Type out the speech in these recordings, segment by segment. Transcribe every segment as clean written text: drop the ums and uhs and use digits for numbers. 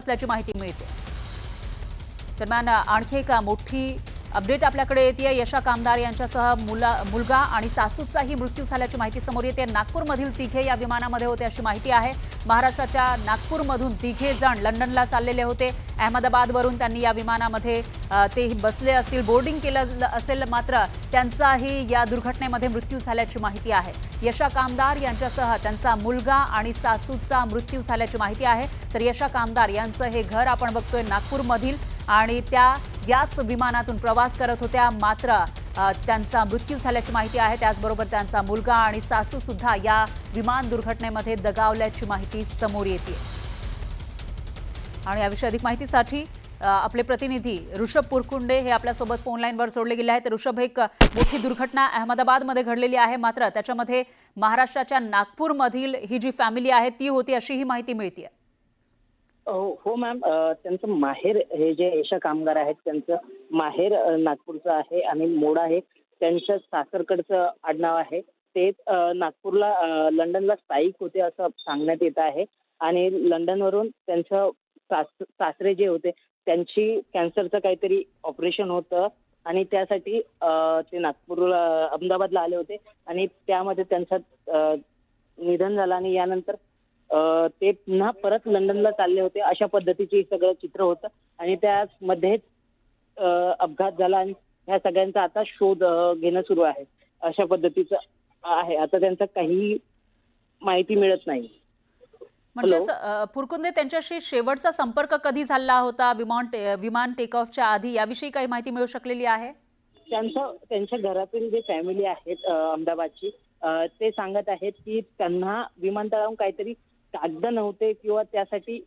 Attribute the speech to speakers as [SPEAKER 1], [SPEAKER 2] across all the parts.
[SPEAKER 1] असल्याची माहिती मिळते। दरम्यान आणखी एक मोठी अपडेट आपल्याकडे येते। यशा कामदार यांच्यासह मुलगा आणि सासूचाही मृत्यू झाल्याची माहिती समोर येते। नागपूरमधील तिघे या विमानामध्ये होते अशी माहिती आहे। महाराष्ट्राच्या नागपूरमधून तिघे जण लंडनला चाललेले होते। अहमदाबादवरून त्यांनी या विमानामध्ये ते बसले असतील, बोर्डिंग केलं असेल, मात्र त्यांचाही या दुर्घटनेमध्ये मृत्यू झाल्याची माहिती आहे। यशा कामदार यांच्यासह त्यांचा मुलगा आणि सासूचा मृत्यू झाल्याची माहिती आहे। तर यशा कामदार यांचं हे घर आपण बघतोय नागपूरमधील, आणि त्या याच विमानातून प्रवास करत होत्या, मात्र त्यांचा मृत्यू झाल्याची माहिती आहे। त्याचबरोबर त्यांचा मुलगा आणि सासू सुद्धा या विमान दुर्घटनेमध्ये दगावल्याची माहिती समोर येते। आणि याविषयी अधिक माहितीसाठी आपले प्रतिनिधी ऋषभ पुरकुंडे हे आपल्यासोबत फोन लाईनवर जोडले गेले आहेत। ऋषभ, एक मोठी दुर्घटना अहमदाबादमध्ये घडलेली आहे, मात्र त्याच्यामध्ये महाराष्ट्राच्या नागपूरमधील ही जी फॅमिली आहे ती होती अशी ही माहिती मिळते।
[SPEAKER 2] हो मॅम, त्यांचं माहेर, हे जे यशा कामगार आहेत त्यांचं माहेर नागपूरचं आहे आणि मोडा हे त्यांच्या सासरकडचं आडनाव आहे। ते नागपूरला लंडनला स्थायिक होते असं सांगण्यात येत आहे। आणि लंडनवरून त्यांचं सासरे जे होते त्यांची कॅन्सरचं काहीतरी ऑपरेशन होतं आणि त्यासाठी ते नागपूरला अहमदाबादला आले होते आणि त्यामध्ये त्यांचं निधन झालं आणि यानंतर ते पुन्हा परत लंडनला चालले होते, अशा पद्धतीचे सगळं चित्र होतं। आणि त्यामध्येच अपघात झाला आणि ह्या सगळ्यांचा आता शोध घेणं सुरू आहे, अशा पद्धतीचं आहे। आता त्यांचा काही माहिती मिळत नाही।
[SPEAKER 1] म्हणजे पुरकुंदे, त्यांच्याशी शेवटचा संपर्क कधी झाला होता विमान टेक ऑफच्या आधी, याविषयी काही माहिती मिळू शकलेली आहे?
[SPEAKER 2] त्यांच्या घरातील जे फॅमिली आहेत अहमदाबादची, ते सांगत आहेत की त्यांना विमानतळावरून काहीतरी कागद नव्हते किंवा त्यासाठी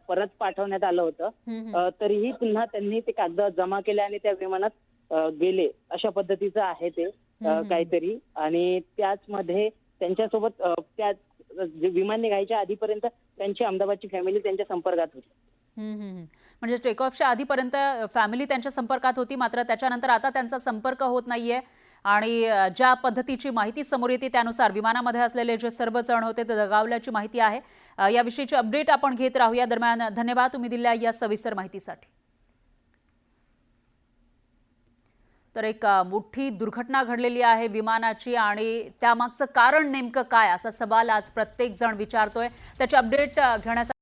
[SPEAKER 2] परत पाठवण्यात आलं होतं, तरीही पुन्हा त्यांनी ते कागद जमा केले आणि त्या विमानात गेले, अशा पद्धतीचं आहे ते काहीतरी। आणि त्याचमध्ये त्यांच्यासोबत त्या विमान निघायच्या आधीपर्यंत त्यांची अहमदाबादची फॅमिली त्यांच्या संपर्कात होती।
[SPEAKER 1] म्हणजे टेक ऑफच्या आधीपर्यंत फॅमिली त्यांच्या संपर्कात होती, मात्र त्याच्यानंतर आता त्यांचा संपर्क होत नाहीये। आणि ज्या पद्धतीची माहिती समोर येते त्यानुसार विमानामध्ये असलेले जे सर्व जण होते ते दगावल्याची माहिती आहे। याविषयीची अपडेट आपण घेत राहूया। दरम्यान धन्यवाद तुम्ही दिलेल्या या सविस्तर माहितीसाठी। तर एक मोठी दुर्घटना घडलेली आहे विमानाची, आणि त्यामागचं कारण नेमकं काय असा सवाल आज प्रत्येक जण विचारतोय। त्याची अपडेट घेण्यासाठी